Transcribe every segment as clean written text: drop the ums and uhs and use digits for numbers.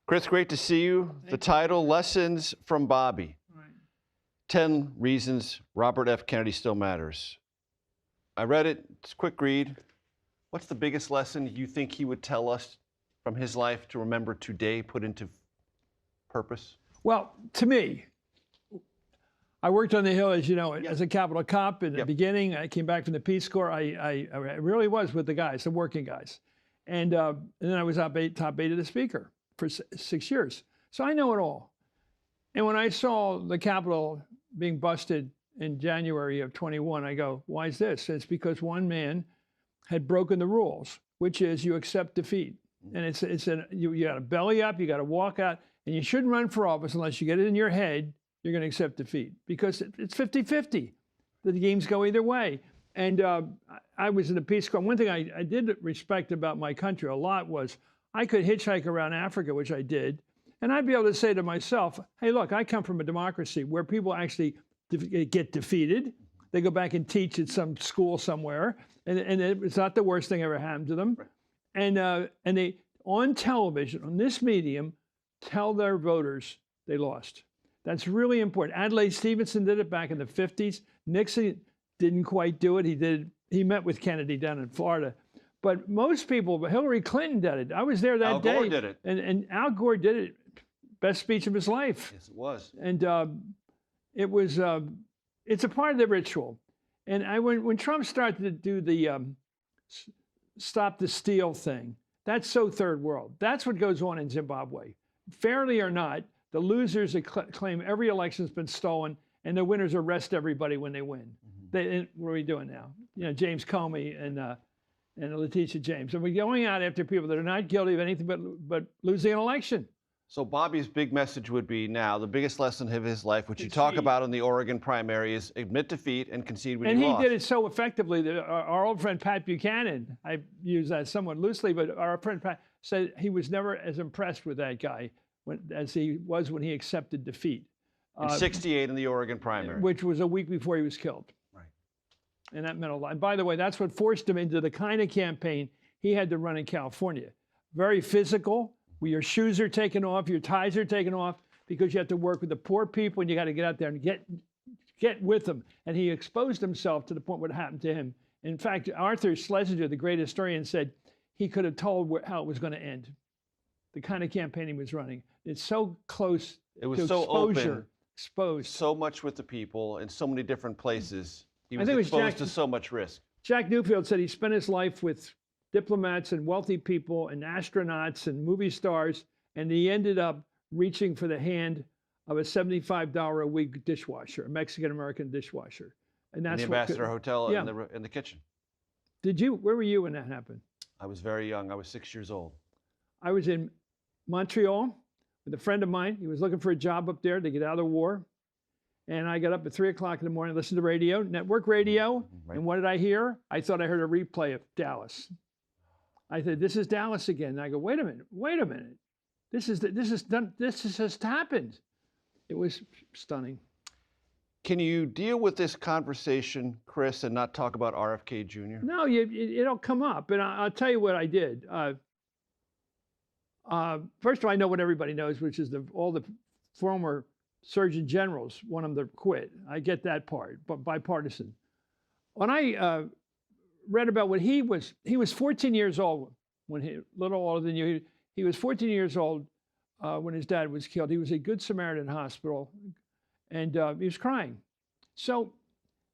Chris, great to see you. The title, Lessons from Bobby. Right. 10 Reasons Robert F. Kennedy Still Matters. I read it. It's a quick read. What's the biggest lesson you think he would tell us from his life to remember today, put into purpose? Well, to me, I worked on the Hill, as you know, as a Capitol cop in the beginning. I came back from the Peace Corps. I really was with the guys, the working guys. And then I was top aide of the Speaker for 6 years. So I know it all. And when I saw the Capitol being busted in January of 21, I go, why is this? It's because one man had broken the rules, which is you accept defeat. And you got to belly up, you got to walk out, and you shouldn't run for office unless you get it in your head you're going to accept defeat, because it's 50-50. The games go either way. And I was in the Peace Corps. One thing I did respect about my country a lot was I could hitchhike around Africa, which I did, and I'd be able to say to myself, hey, look, I come from a democracy where people actually get defeated. They go back and teach at some school somewhere, and it's not the worst thing ever happened to them. And they, on television, on this medium, tell their voters they lost. That's really important. Adlai Stevenson did it back in the 50s. Nixon didn't quite do it. He met with Kennedy down in Florida. But most people, Hillary Clinton did it. I was there that day. Al Gore did it. And Al Gore did it. Best speech of his life. Yes, it was. And it was, it's a part of the ritual. And when Trump started to do the stop the steal thing, that's so third world. That's what goes on in Zimbabwe. Fairly or not, the losers claim every election's been stolen, and the winners arrest everybody when they win. What are we doing now? You know, James Comey and Letitia James. And we're going out after people that are not guilty of anything but losing an election. So Bobby's big message would be now, the biggest lesson of his life, which you talk about in the Oregon primary, is admit defeat and concede when you lost. And he did it so effectively that our old friend Pat Buchanan, I use that somewhat loosely, but our friend Pat said he was never as impressed with that guy as he was when he accepted defeat. In 68 in the Oregon primary. Which was a week before he was killed. Right. And that meant a lot. And by the way, that's what forced him into the kind of campaign he had to run in California. Very physical, where your shoes are taken off, your ties are taken off, because you have to work with the poor people and you got to get out there and get with them. And he exposed himself to the point what happened to him. In fact, Arthur Schlesinger, the great historian, said he could have told how it was going to end. The kind of campaign he was running. It's so close. It was to so exposure. open. Exposed. So much with the people in so many different places. He was exposed to so much risk. Jack Newfield said he spent his life with diplomats and wealthy people and astronauts and movie stars, and he ended up reaching for the hand of a $75 a week dishwasher, a Mexican-American dishwasher. And that's in the Ambassador Hotel in the kitchen. Where were you when that happened? I was very young. I was 6 years old. I was in Montreal with a friend of mine. He was looking for a job up there to get out of the war. And I got up at 3 o'clock in the morning, listened to radio, network radio. Right. And what did I hear? I thought I heard a replay of Dallas. I said, this is Dallas again. And I go, wait a minute. This has just happened. It was stunning. Can you deal with this conversation, Chris, and not talk about RFK Jr.? No, it'll come up. And I'll tell you what I did. First of all, I know what everybody knows, which is all the former Surgeon Generals want him to quit. I get that part, but bipartisan. When I read about what he was 14 years old when a little older than you. He was 14 years old when his dad was killed. He was at Good Samaritan Hospital, and he was crying. So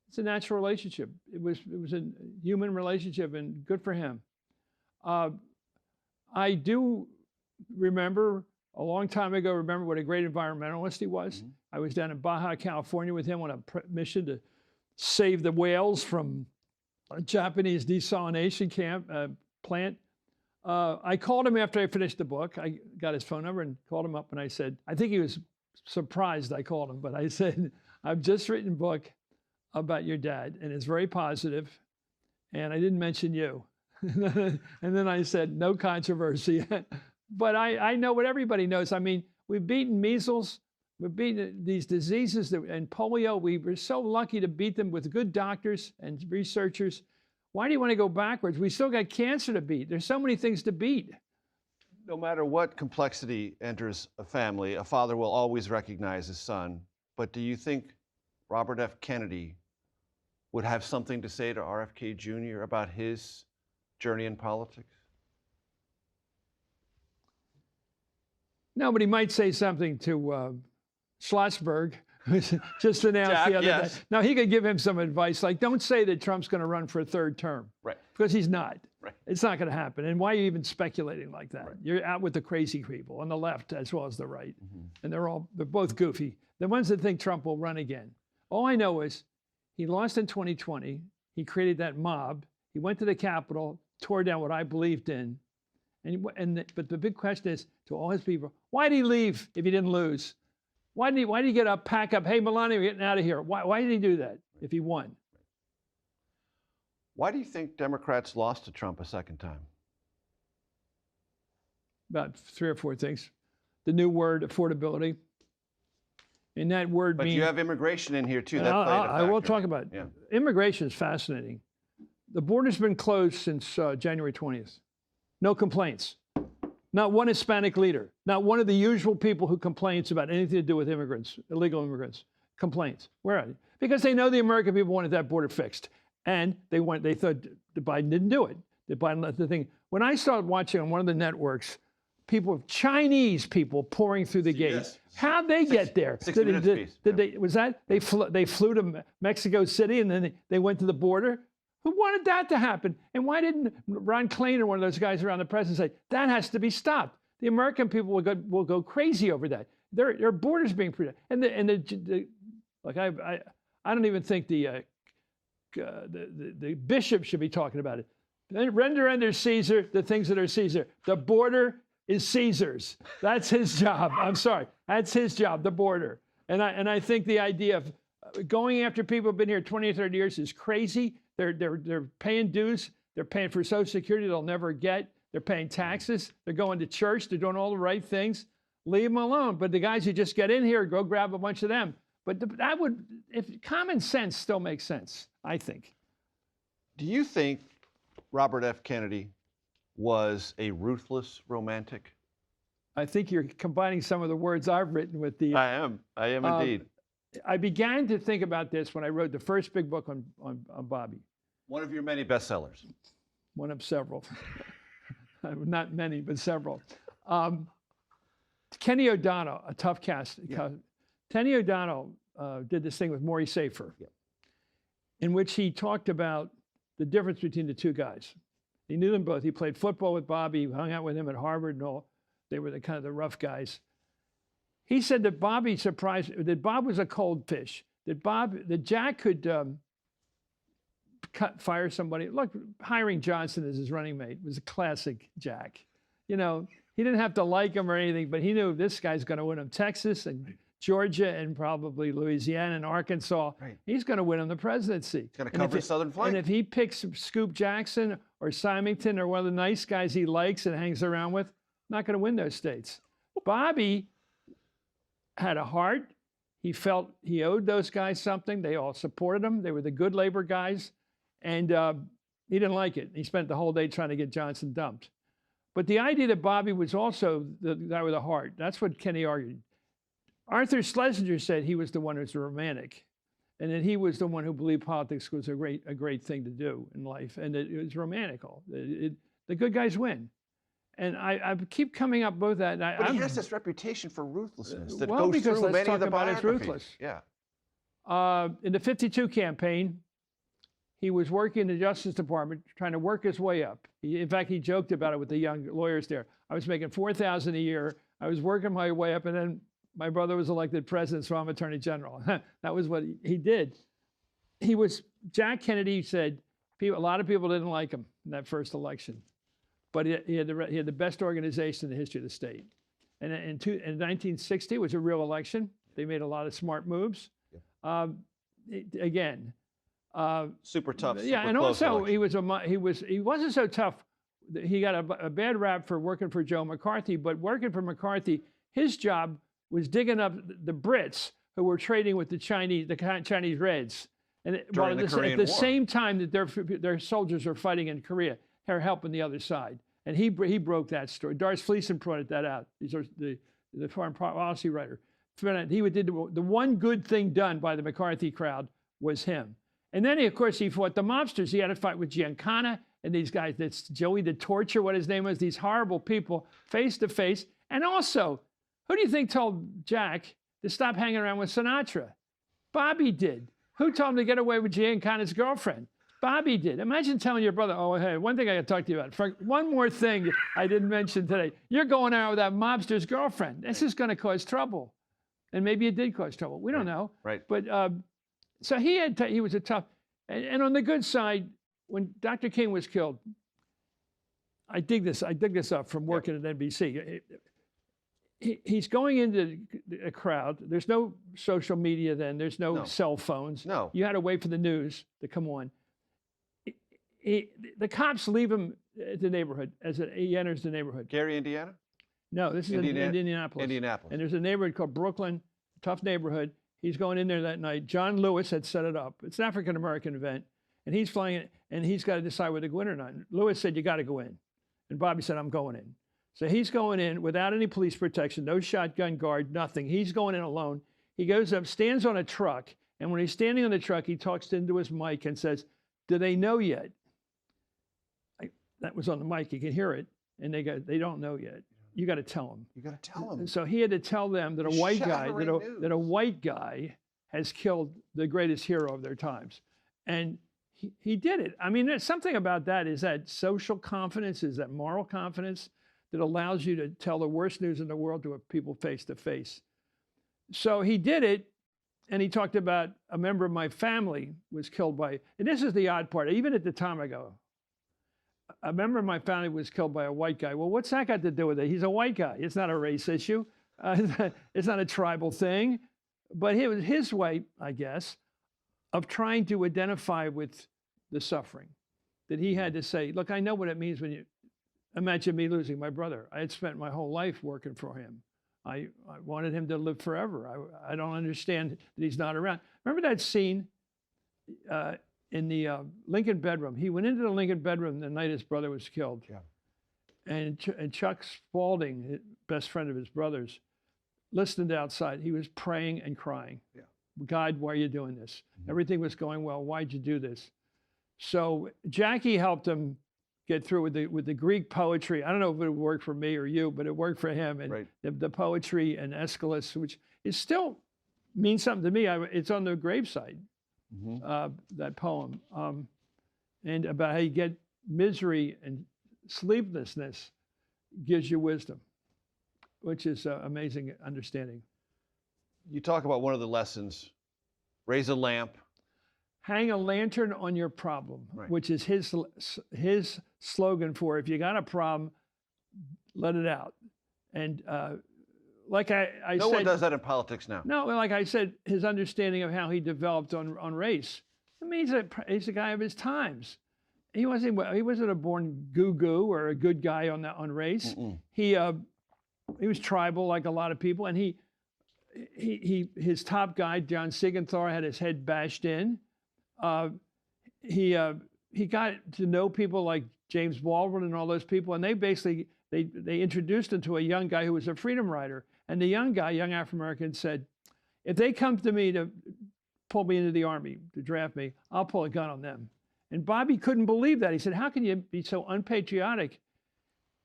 it's a natural relationship. It was a human relationship, and good for him. I do remember a long time ago, remember what a great environmentalist he was. Mm-hmm. I was down in Baja, California with him on a mission to save the whales from a Japanese desalination plant. I called him after I finished the book. I got his phone number and called him up, and I said, I think he was surprised I called him, but I said, I've just written a book about your dad, and it's very positive, and I didn't mention you. And then I said, no controversy. But I know what everybody knows. I mean, we've beaten measles, we've beaten these diseases and polio. We were so lucky to beat them with good doctors and researchers. Why do you want to go backwards? We still got cancer to beat. There's so many things to beat. No matter what complexity enters a family, a father will always recognize his son. But do you think Robert F. Kennedy would have something to say to RFK Jr. about his journey in politics? No, but he might say something to Schlossberg, who's just announced Jack, the other yes. day. Now, he could give him some advice, like, don't say that Trump's going to run for a third term. Right. Because he's not. Right. It's not going to happen. And why are you even speculating like that? Right. You're out with the crazy people on the left as well as the right. Mm-hmm. And they're both goofy. The ones that think Trump will run again. All I know is he lost in 2020. He created that mob. He went to the Capitol, tore down what I believed in. But the big question is to all his people, why did he leave if he didn't lose? Why did he get up, pack up? Hey, Melania, we're getting out of here. Why did he do that if he won? Why do you think Democrats lost to Trump a second time? About 3 or 4 things. The new word, affordability. And that word But means... you have immigration in here, too. That played a I will factor. talk about it. Yeah. Immigration is fascinating. The border's been closed since January 20th. No complaints. Not one Hispanic leader. Not one of the usual people who complains about anything to do with immigrants, illegal immigrants. Complaints. Where are they? Because they know the American people wanted that border fixed. And they thought Biden didn't do it. That Biden let the thing. When I started watching on one of the networks, Chinese people pouring through the gate. Yes. How'd they get there? 60 Minutes piece. They flew to Mexico City and then they went to the border? Who wanted that to happen? And why didn't Ron Klain or one of those guys around the president say, that has to be stopped? The American people will go crazy over that. Their borders being protected. I don't even think the bishop should be talking about it. Render unto Caesar the things that are Caesar. The border is Caesar's. That's his job. I'm sorry. That's his job, the border. And I think the idea of going after people who've been here 20 or 30 years is crazy. They're paying dues. They're paying for Social Security they'll never get. They're paying taxes. They're going to church. They're doing all the right things. Leave them alone. But the guys who just get in here, go grab a bunch of them. But if common sense still makes sense, I think. Do you think Robert F. Kennedy was a ruthless romantic? I think you're combining some of the words I've written with the... I am indeed. I began to think about this when I wrote the first big book on Bobby. One of your many bestsellers. One of several. Not many, but several. Kenny O'Donnell, a tough cast. Yeah. Kenny O'Donnell did this thing with Maury Safer, in which he talked about the difference between the two guys. He knew them both. He played football with Bobby, hung out with him at Harvard and all. They were the kind of the rough guys. He said that Bob was a cold fish. That Jack could fire somebody. Look, hiring Johnson as his running mate was a classic Jack. You know, he didn't have to like him or anything, but he knew this guy's going to win him Texas and Georgia and probably Louisiana and Arkansas. Right. He's going to win him the presidency. He's going to cover the southern flank. And if he picks Scoop Jackson or Symington or one of the nice guys he likes and hangs around with, not going to win those states. Bobby had a heart. He felt he owed those guys something. They all supported him. They were the good labor guys. And he didn't like it. He spent the whole day trying to get Johnson dumped. But the idea that Bobby was also the guy with a heart, that's what Kenny argued. Arthur Schlesinger said he was the one who was a romantic, and that he was the one who believed politics was a great thing to do in life, and that it was romantical. The good guys win. And I keep coming up with that. But he has this reputation for ruthlessness that well, goes because through let's many talk of the about his biographies. ruthless. Yeah. In the 52 campaign, he was working in the Justice Department, trying to work his way up. In fact, he joked about it with the young lawyers there. I was making $4,000 a year. I was working my way up, and then my brother was elected president, so I'm Attorney General. That was what he did. Jack Kennedy said, a lot of people didn't like him in that first election, but he had the best organization in the history of the state. And in 1960, it was a real election. They made a lot of smart moves. Yeah. Super tough. Yeah, super and close also election. he wasn't so tough. He got a bad rap for working for Joe McCarthy, but working for McCarthy, his job was digging up the Brits who were trading with the Chinese Reds, and at the same time that their soldiers were fighting in Korea, they're helping the other side. And he broke that story. Doris Fleeson pointed that out. These are the foreign policy writer. He did the one good thing done by the McCarthy crowd was him. And then, of course, he fought the mobsters. He had a fight with Giancana and these guys, that's Joey the Torture, what his name was, these horrible people, face to face. And also, who do you think told Jack to stop hanging around with Sinatra? Bobby did. Who told him to get away with Giancana's girlfriend? Bobby did. Imagine telling your brother, oh, hey, one thing I got to talk to you about. Frank, one more thing I didn't mention today. You're going out with that mobster's girlfriend. This is going to cause trouble. And maybe it did cause trouble. We don't know. Right. But so he was a tough. And on the good side, when Dr. King was killed, I dig this up from working at NBC. He's going into a crowd. There's no social media then. There's no cell phones. No. You had to wait for the news to come on. The cops leave him at the neighborhood as he enters the neighborhood. Gary, Indiana? No, this is in Indianapolis. Indianapolis. And there's a neighborhood called Brooklyn, tough neighborhood. He's going in there that night. John Lewis had set it up. It's an African-American event. And he's flying it, and he's got to decide whether to go in or not. Lewis said, you got to go in. And Bobby said, I'm going in. So he's going in without any police protection, no shotgun guard, nothing. He's going in alone. He goes up, stands on a truck, and when he's standing on the truck, he talks into his mic and says, do they know yet? That was on the mic. You can hear it. And they go, they don't know yet. You got to tell them. You got to tell them. So he had to tell them that a white guy has killed the greatest hero of their times. And he did it. I mean, there's something about that, is that social confidence, is that moral confidence that allows you to tell the worst news in the world to people face to face. So he did it, and he talked about a member of my family was killed by, and this is the odd part, even at the time I go, a member of my family was killed by a white guy. Well, what's that got to do with it? He's a white guy. It's not a race issue. It's not a tribal thing. But it was his way, I guess, of trying to identify with the suffering. That he had to say, look, I know what it means when you imagine me losing my brother. I had spent my whole life working for him. I wanted him to live forever. I don't understand that he's not around. Remember that scene in the Lincoln bedroom? He went into the Lincoln bedroom the night his brother was killed. Yeah. And Chuck Spaulding, best friend of his brother's, listened outside. He was praying and crying. Yeah. God, why are you doing this? Mm-hmm. Everything was going well. Why'd you do this? So Jackie helped him get through with the Greek poetry. I don't know if it would work for me or you, but it worked for him. And the poetry and Aeschylus, which is still means something to me. It's on the graveside, that poem, and about how you get misery and sleeplessness gives you wisdom, which is amazing understanding. You talk about one of the lessons, raise a lamp. Hang a lantern on your problem, which is his slogan for, if you got a problem, let it out. And like I said— No one does that in politics now. No, like I said, his understanding of how he developed on race, it means that he's a guy of his times. He wasn't a born goo-goo or a good guy on race. He was tribal like a lot of people, and his top guy, John Siegenthaler, had his head bashed in. He got to know people like James Baldwin and all those people, and they introduced him to a young guy who was a freedom rider. And the young African-American said, if they come to me to pull me into the army, to draft me, I'll pull a gun on them. And Bobby couldn't believe that. He said, how can you be so unpatriotic?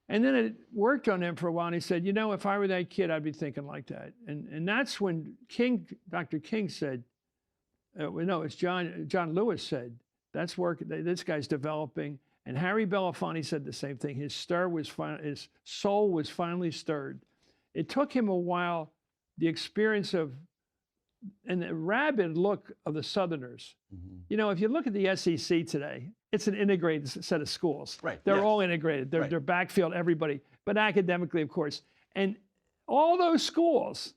And then it worked on him for a while, and he said, you know, if I were that kid, I'd be thinking like that. And that's when Dr. King said, it's John Lewis said, that's work, this guy's developing. And Harry Belafonte said the same thing. His soul was finally stirred. It took him a while, the experience of, and the rabid look of the Southerners. You know, if you look at the SEC today, it's an integrated set of schools. They're all integrated. They're backfield, everybody, but academically, of course. And all those schools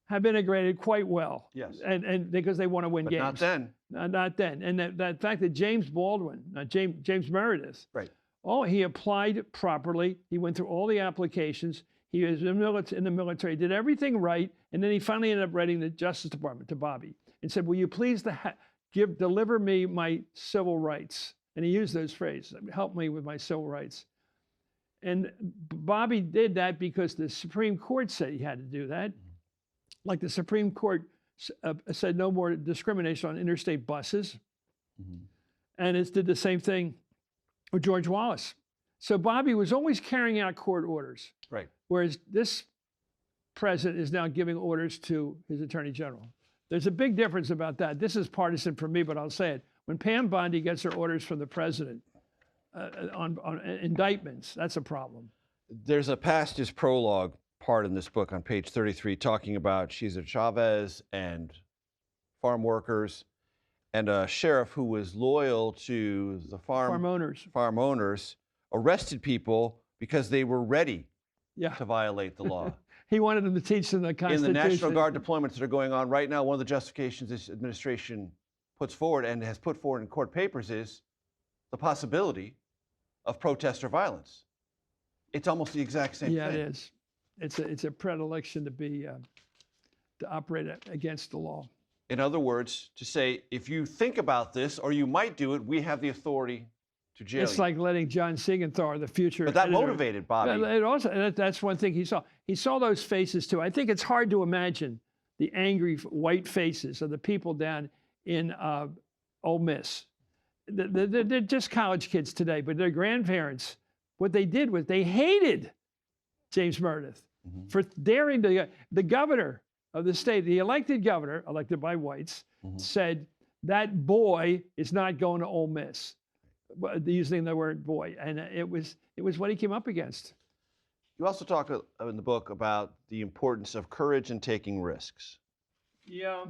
have integrated quite well. Yes. And because they want to win games. Not then. Not then. And that fact that James Baldwin, James Meredith, he applied properly. He went through all the applications. He was in the military, did everything right, and then he finally ended up writing the Justice Department to Bobby and said, will you please deliver me my civil rights? And he used those phrases, help me with my civil rights. And Bobby did that because the Supreme Court said he had to do that. Like the Supreme Court said no more discrimination on interstate buses. And it did the same thing with George Wallace. So Bobby was always carrying out court orders. Right. Whereas this president is now giving orders to his attorney general. There's a big difference about that. This is partisan for me, but I'll say it. When Pam Bondi gets her orders from the president on indictments, that's a problem. There's a past his prologue part in this book on page 33 talking about Cesar Chavez and farm workers and a sheriff who was loyal to the farm owners arrested people because they were ready to violate the law. He wanted them to teach them the Constitution. In the National Guard deployments that are going on right now, one of the justifications this administration puts forward and has put forward in court papers is the possibility of protest or violence. It's almost the exact same thing. Yeah, it is. It's a predilection to be to operate against the law. In other words, to say, if you think about this or you might do it, we have the authority to jail It's like letting John Siegenthaler, the future But that editor, motivated Bobby. It also, that's one thing he saw. He saw those faces too. I think it's hard to imagine the angry white faces of the people down in Ole Miss. They're just college kids today, but their grandparents, what they did was they hated James Meredith for daring to, the governor of the state, the elected governor, elected by whites, said that boy is not going to Ole Miss, using the word boy. And it was what he came up against. You also talk in the book about the importance of courage and taking risks. Yeah,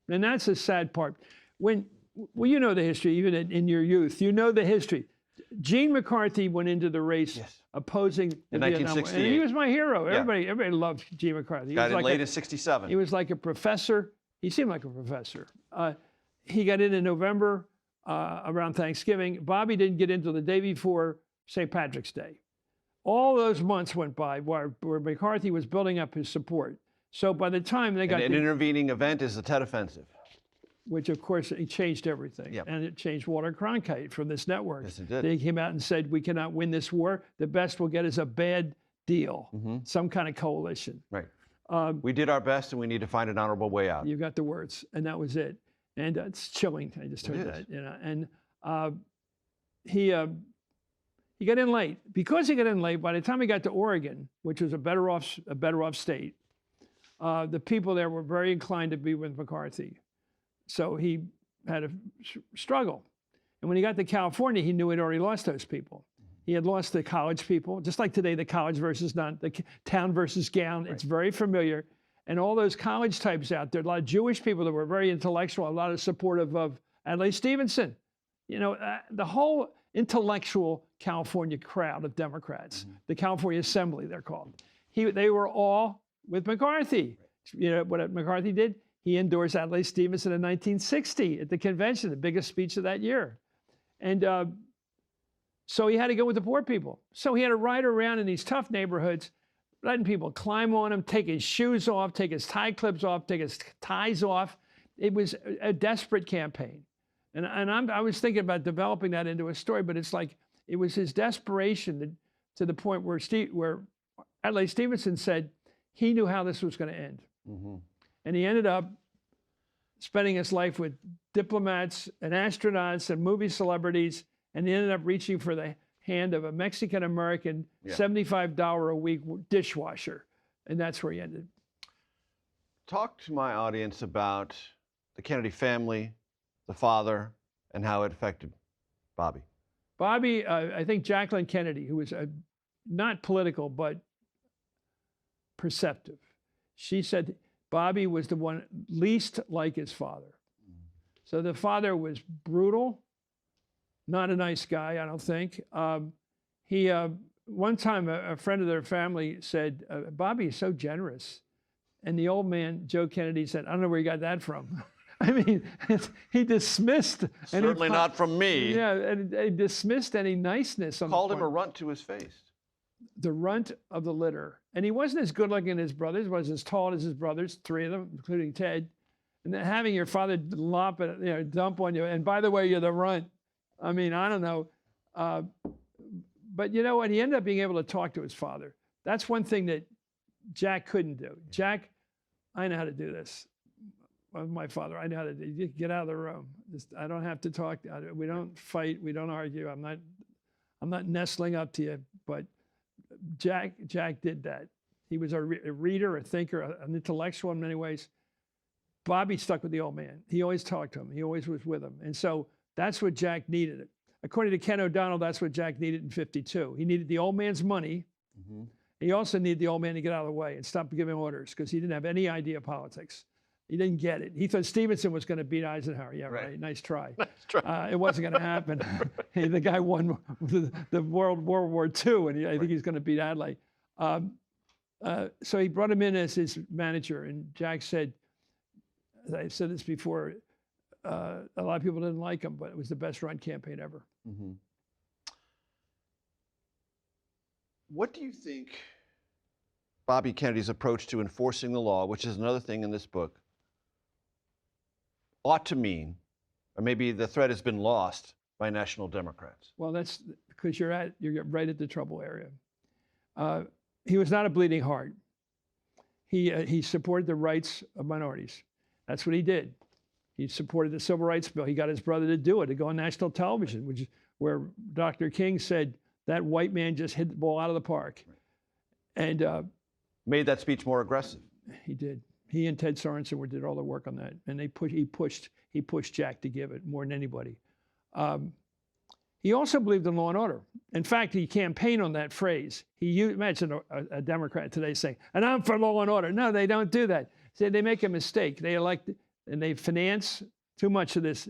and that's the sad part. Well, you know the history, even in your youth. You know the history. Gene McCarthy went into the race opposing the Vietnam War. And he was my hero. Everybody loved Gene McCarthy. He got in like late in '67. He was like a professor. He seemed like a professor. He got in November around Thanksgiving. Bobby didn't get into the day before St. Patrick's Day. All those months went by where McCarthy was building up his support. So by the time they got an intervening event is the Tet Offensive. Which, of course, it changed everything. Yep. And it changed Walter Cronkite from this network. Yes, it did. They came out and said, we cannot win this war. The best we'll get is a bad deal, some kind of coalition. Right. We did our best, and we need to find an honorable way out. You got the words, and that was it. And it's chilling. I just heard that. You know, and he got in late. Because he got in late, by the time he got to Oregon, which was a better off state, the people there were very inclined to be with McCarthy. So he had a struggle. And when he got to California, he knew he'd already lost those people. He had lost the college people, just like today, the college versus not, the town versus gown. Right. It's very familiar. And all those college types out there, a lot of Jewish people that were very intellectual, a lot of supportive of Adlai Stevenson. You know, the whole intellectual California crowd of Democrats, the California Assembly, they're called. They were all with McCarthy. Right. You know what McCarthy did? He endorsed Adlai Stevenson in 1960 at the convention, the biggest speech of that year. And so he had to go with the poor people. So he had to ride around in these tough neighborhoods, letting people climb on him, take his shoes off, take his tie clips off, take his ties off. It was a desperate campaign. And I was thinking about developing that into a story, but it's like it was his desperation to the point where Adlai Stevenson said he knew how this was going to end. And he ended up spending his life with diplomats and astronauts and movie celebrities, and he ended up reaching for the hand of a Mexican-American $75 a week dishwasher. And that's where he ended. Talk to my audience about the Kennedy family, the father, and how it affected Bobby. Bobby, I think Jacqueline Kennedy, who was not political, but perceptive. She said Bobby was the one least like his father. So the father was brutal, not a nice guy, I don't think. One time, a friend of their family said, Bobby is so generous. And the old man, Joe Kennedy, said, I don't know where you got that from. I mean, he dismissed. Certainly not from me. Yeah, and he dismissed any niceness. Called him a runt to his face. The runt of the litter. And he wasn't as good looking as his brothers, wasn't as tall as his brothers, three of them, including Ted. And then having your father dump on you, and by the way, you're the runt. I mean, I don't know. But you know what? He ended up being able to talk to his father. That's one thing that Jack couldn't do. Jack, I know how to do this. My father, I know how to do. You get out of the room. I don't have to talk. We don't fight. We don't argue. I'm not nestling up to you. But Jack did that. He was a reader, a thinker, an intellectual in many ways. Bobby stuck with the old man. He always talked to him. He always was with him. And so that's what Jack needed. According to Ken O'Donnell, that's what Jack needed in '52. He needed the old man's money. Mm-hmm. He also needed the old man to get out of the way and stop giving orders because he didn't have any idea of politics. He didn't get it. He thought Stevenson was going to beat Eisenhower. Yeah, right. Nice try. Nice try. It wasn't going to happen. The guy won the World War II, and I think he's going to beat Adlai. So he brought him in as his manager, and Jack said, as I said this before, a lot of people didn't like him, but it was the best run campaign ever. Mm-hmm. What do you think Bobby Kennedy's approach to enforcing the law, which is another thing in this book, ought to mean, or maybe the thread has been lost by national Democrats? Well, that's because you're right at the trouble area. He was not a bleeding heart. He supported the rights of minorities. That's what he did. He supported the Civil Rights Bill. He got his brother to do it, to go on national television, where Dr. King said that white man just hit the ball out of the park. And made that speech more aggressive. He did. He and Ted Sorensen did all the work on that, and he pushed Jack to give it more than anybody. He also believed in law and order. In fact, he campaigned on that phrase. Imagine a Democrat today saying, "And I'm for law and order." No, they don't do that. They make a mistake. They elect and they finance too much of this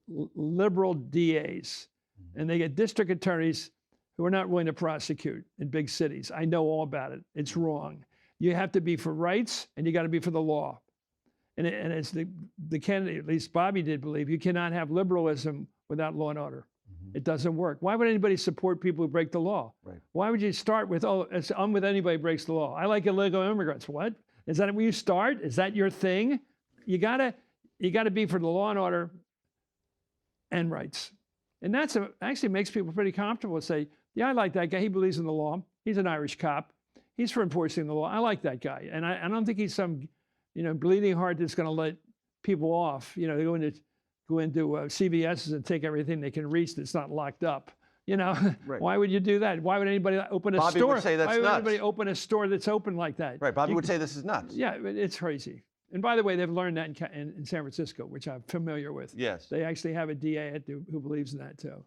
liberal DAs, and they get district attorneys who are not willing to prosecute in big cities. I know all about it. It's wrong. You have to be for rights, and you got to be for the law. And as the candidate, at least Bobby did believe, you cannot have liberalism without law and order. Mm-hmm. It doesn't work. Why would anybody support people who break the law? Right. Why would you start with, I'm with anybody who breaks the law? I like illegal immigrants. What? Is that where you start? Is that your thing? You gotta be for the law and order and rights. And that's actually makes people pretty comfortable to say, yeah, I like that guy. He believes in the law. He's an Irish cop. He's for enforcing the law. I like that guy. And I don't think he's some, bleeding heart that's going to let people off. They go into CBS's and take everything they can reach that's not locked up. Right. Why would you do that? Why would anybody open a store? Bobby would say that's nuts. Why would anybody open a store that's open like that? Right. Bobby would say this is nuts. Yeah, it's crazy. And by the way, they've learned that in San Francisco, which I'm familiar with. Yes. They actually have a DA who believes in that too.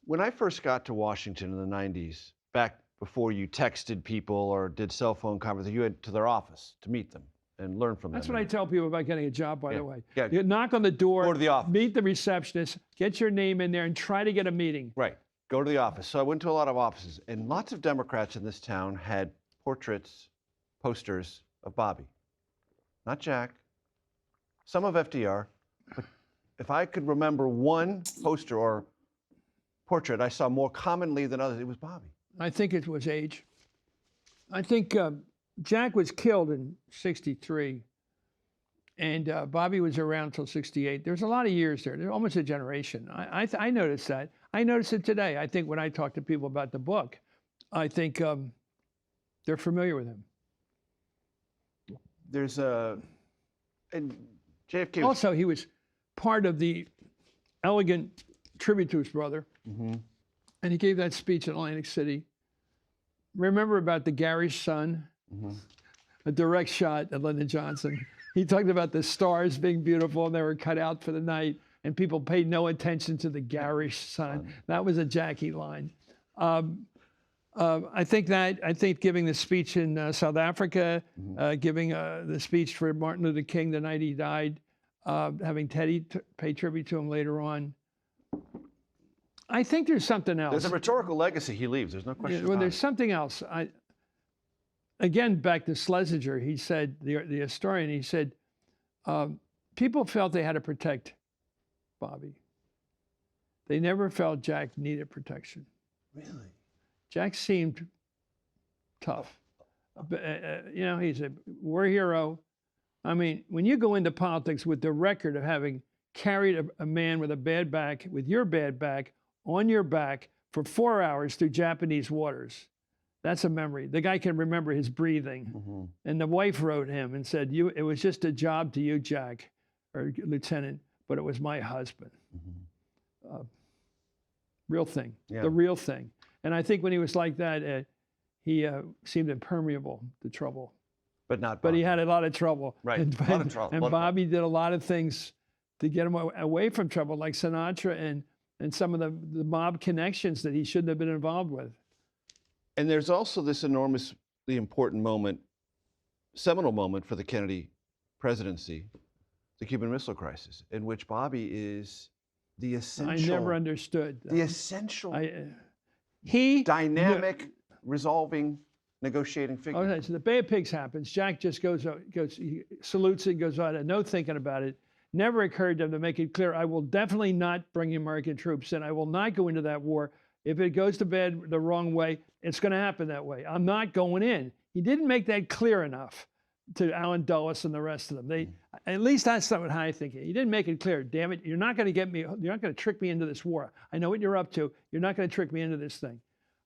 When I first got to Washington in the 90s, back before you texted people or did cell phone conversations, you went to their office to meet them and learn from them. That's what I tell people about getting a job, by the way. Yeah. You knock on the door, go to the office, meet the receptionist, get your name in there, and try to get a meeting. Right. Go to the office. So I went to a lot of offices, and lots of Democrats in this town had posters of Bobby. Not Jack, some of FDR, but if I could remember one poster or portrait I saw more commonly than others, it was Bobby. I think it was age. I think Jack was killed in '63, and Bobby was around until '68. There's a lot of years there. There's almost a generation. I noticed that. I noticed it today. I think when I talk to people about the book, I think they're familiar with him. There's and JFK. Also, he was part of the elegant tribute to his brother. Mm-hmm. And he gave that speech in Atlantic City. Remember about the garish sun? Mm-hmm. A direct shot at Lyndon Johnson. He talked about the stars being beautiful and they were cut out for the night, and people paid no attention to the garish sun. That was a Jackie line. I think giving the speech in South Africa, mm-hmm. Giving the speech for Martin Luther King the night he died, having Teddy pay tribute to him later on. I think there's something else. There's a rhetorical legacy he leaves. There's no question about there's something else. Again, back to Schlesinger, he said, the historian, he said, people felt they had to protect Bobby. They never felt Jack needed protection. Really? Jack seemed tough. He said, war hero. I mean, when you go into politics with the record of having carried a man with a bad back, with your bad back, on your back for 4 hours through Japanese waters. That's a memory. The guy can remember his breathing. Mm-hmm. And the wife wrote him and said, it was just a job to you, Jack, or Lieutenant, but it was my husband. Mm-hmm. Real thing, Yeah. the real thing. And I think when he was like that, he seemed impermeable to trouble. But not. But he had a lot of trouble. Right. And, A lot of trouble. and Bobby did a lot of things to get him away from trouble, like Sinatra and some of the mob connections that he shouldn't have been involved with. And there's also this enormously important moment, seminal moment for the Kennedy presidency, the Cuban Missile Crisis, in which Bobby is the essential. I never understood. The essential, he dynamic, resolving, negotiating figure. Okay, so the Bay of Pigs happens. Jack just goes, he salutes it, goes on, and no thinking about it. Never occurred to him to make it clear, I will definitely not bring American troops in. I will not go into that war. If it goes to bed the wrong way, it's going to happen that way. I'm not going in. He didn't make that clear enough to Allen Dulles and the rest of them. At least that's not what I think. He didn't make it clear. Damn it, you're not going to get me. You're not going to trick me into this war. I know what you're up to. You're not going to trick me into this thing.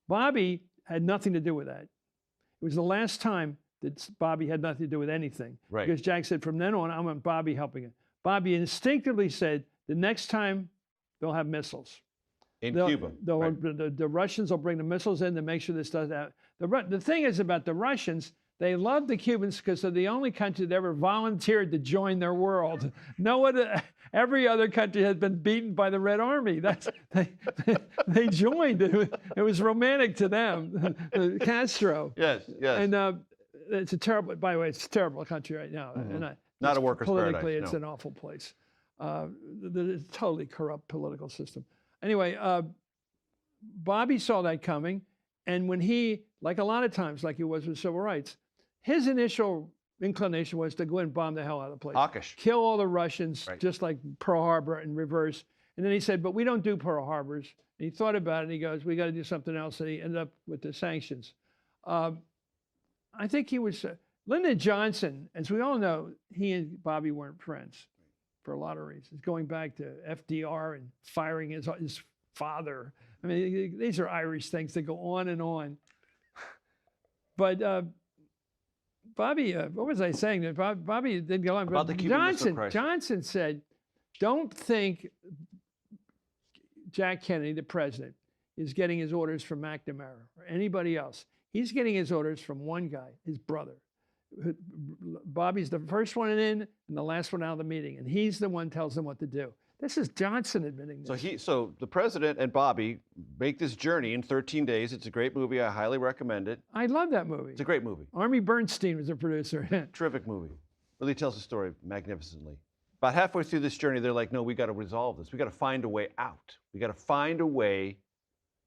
Bobby had nothing to do with that. It was the last time that Bobby had nothing to do with anything. Right. Because Jack said, from then on, I want Bobby helping it. Bobby instinctively said, the next time they'll have missiles. In Cuba. Right. The Russians will bring the missiles in to make sure this doesn't happen. The thing is about the Russians, they love the Cubans because they're the only country that ever volunteered to join their world. Every other country has been beaten by the Red Army. They joined. It was romantic to them. Castro. Yes, yes. And it's a terrible. By the way, it's a terrible country right now. Mm-hmm. And not a workers' politically, paradise. it's No. an awful place. The totally corrupt political system. Anyway, Bobby saw that coming, and when he, like a lot of times, like he was with civil rights, his initial inclination was to go and bomb the hell out of the place. Hawkish. Kill all the Russians, Right. just like Pearl Harbor in reverse. And then he said, but we don't do Pearl Harbors. And he thought about it, and he goes, we got to do something else. And he ended up with the sanctions. I think he was, Lyndon Johnson, as we all know, he and Bobby weren't friends for a lot of reasons, going back to FDR and firing his father. I mean, these are Irish things that go on and on. But Bobby, what was I saying? Bobby didn't go on. About But the Cuban Missile Crisis. Johnson said, don't think Jack Kennedy, the president, is getting his orders from McNamara or anybody else. He's getting his orders from one guy, his brother. Bobby's the first one in and the last one out of the meeting, and he's the one who tells them what to do. This is Johnson admitting this. So the president and Bobby make this journey in 13 days. It's a great movie. I highly recommend it. I love that movie. It's a great movie. Army Bernstein was the producer. Terrific movie. Really tells the story magnificently. About halfway through this journey, they're like, no, we got to resolve this. We got to find a way out. We got to find a way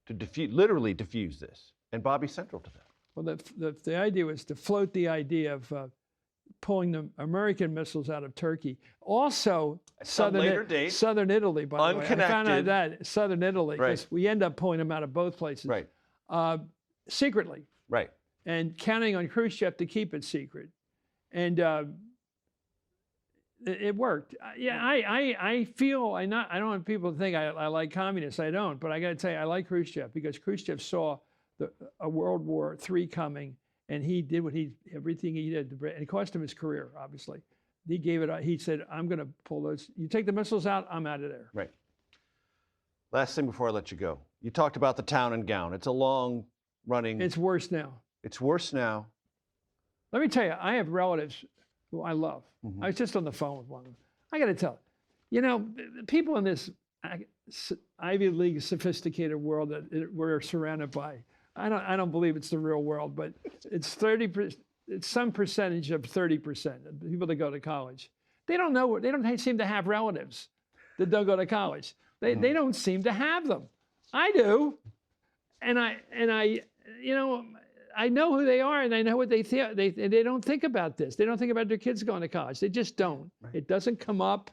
to literally diffuse this. And Bobby's central to that. Well, the idea was to float the idea of pulling the American missiles out of Turkey. Also, southern Italy, by the way. I found out that, southern Italy, because we end up pulling them out of both places. Right. Secretly. Right. And counting on Khrushchev to keep it secret. And it worked. Yeah, I feel, I don't want people to think I like communists. I don't. But I got to tell you, I like Khrushchev because Khrushchev saw a World War III coming, and he did everything he did, and it cost him his career, obviously. He gave it, he said, I'm going to pull those, you take the missiles out, I'm out of there. Right. Last thing before I let you go. You talked about the town and gown. It's a long running. It's worse now. It's worse now. Let me tell you, I have relatives who I love. Mm-hmm. I was just on the phone with one of them. I got to tell you, people in this Ivy League sophisticated world that we're surrounded by, I don't believe it's the real world, but it's 30%. It's some percentage of 30% of people that go to college. They don't know. They don't seem to have relatives that don't go to college. They don't seem to have them. I do, and I know who they are, and I know what they think. They don't think about this. They don't think about their kids going to college. They just don't. Right. It doesn't come up.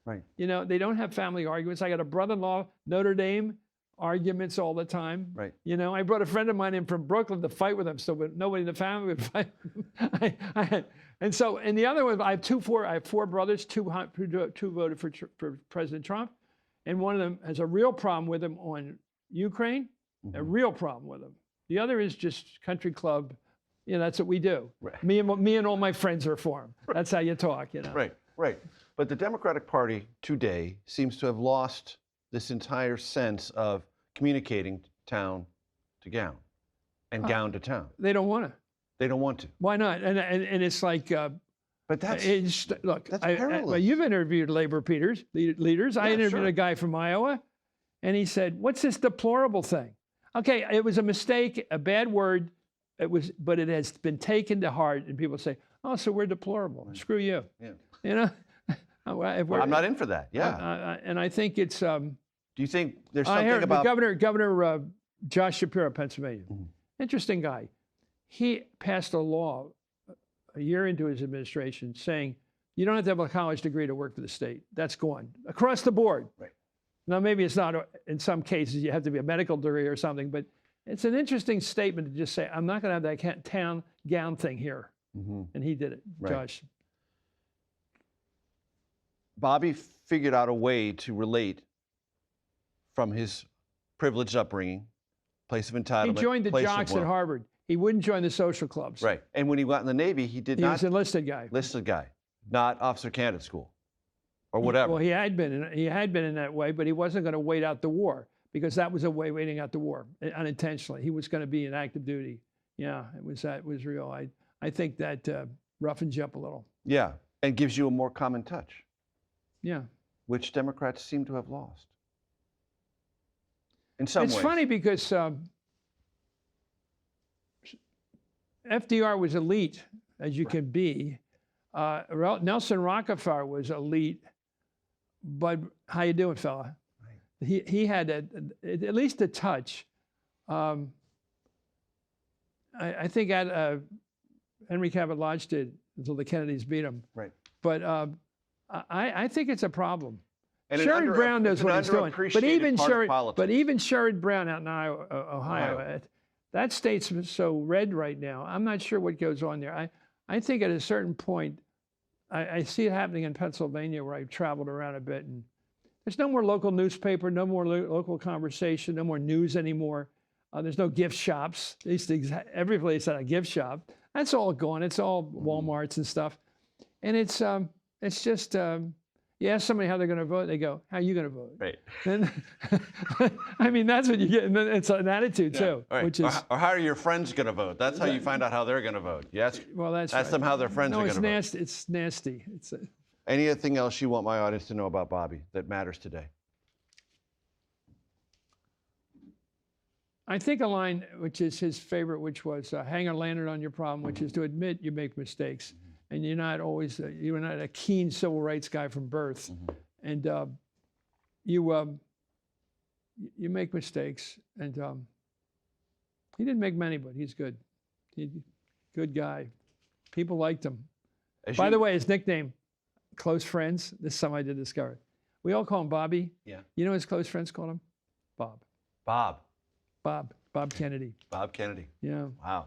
Right. They don't have family arguments. I got a brother-in-law, Notre Dame. Arguments all the time. Right. I brought a friend of mine in from Brooklyn to fight with him, so nobody in the family would fight. And the other one, I have four brothers, two voted for President Trump, and one of them has a real problem with him on Ukraine a real problem with him. The other is just country club. You know, that's what we do. Right. Me and all my friends are for him. That's how you talk, you know. Right, right. But the Democratic Party today seems to have lost this entire sense of communicating town to gown and gown to town. They don't want to. They don't want to. Why not? And it's like, But that's look. that's Well, perilous. you've interviewed labor leaders. I interviewed sure. a guy from Iowa, and he said, "What's this deplorable thing?" Okay, it was a mistake, a bad word. But it has been taken to heart, and people say, "Oh, so we're deplorable. Right. Screw you." Yeah. You know. Well, I'm not in for that. Yeah. And I think it's. Do you think there's I something heard about Governor Josh Shapiro, Pennsylvania. Mhm. Interesting guy. He passed a law a year into his administration saying you don't have to have a college degree to work for the state. That's gone across the board. Right. Now, maybe it's not, in some cases, you have to be a medical degree or something, but it's an interesting statement to just say, I'm not going to have that town gown thing here. And he did it, Right. Josh. Bobby figured out a way to relate from his privileged upbringing, place of entitlement. He joined the place of jocks at wealth. Harvard. He wouldn't join the social clubs. Right. And when he got in the Navy, he did He not was an enlisted guy. enlisted guy, not officer candidate school or whatever. Well, he had been in that way, but he wasn't going to wait out the war because that was a way waiting out the war unintentionally. He was going to be in active duty. Yeah, it was real. I think that roughens you up a little. Yeah. And gives you a more common touch, Yeah. which Democrats seem to have lost. In some ways. It's funny because FDR was elite, as you can be. Nelson Rockefeller was elite, but how you doing, fella? Right. He had at least a touch. I think Henry Cabot Lodge did until the Kennedys beat him. Right. But I think it's a problem. And Sherrod Brown knows what he's doing. But even Sherrod Brown out in Ohio, that state's so red right now. I'm not sure what goes on there. I think at a certain point, I see it happening in Pennsylvania where I've traveled around a bit, and there's no more local newspaper, no more local conversation, no more news anymore. There's no gift shops. Every place had a gift shop. That's all gone. It's all Walmarts and stuff. And it's just, you ask somebody how they're going to vote, they go, how are you going to vote? Right. And I mean, that's what you get. And it's an attitude, too. Right. Which is, or how are your friends going to vote? That's how you find out how they're going to vote. Yes. well, that's Ask them how their friends are going to vote. It's nasty. Anything else you want my audience to know about Bobby that matters today? I think a line, which is his favorite, which was hang a lantern on your problem, which is to admit you make mistakes. And you're not always, you're not a keen civil rights guy from birth. And you make mistakes. And he didn't make many, but he's good. Good guy. People liked him. By the way, his nickname, close friends, this is something I did discover. We all call him Bobby. Yeah. You know what his close friends called him? Bob. Bob Kennedy. Bob Kennedy. Yeah. Wow.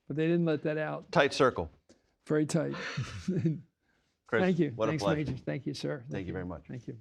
But they didn't let that out. Tight circle. Very tight. Chris, Thank you. What Thanks, a pleasure. Major. Thank you, sir. Thank you very much. Thank you.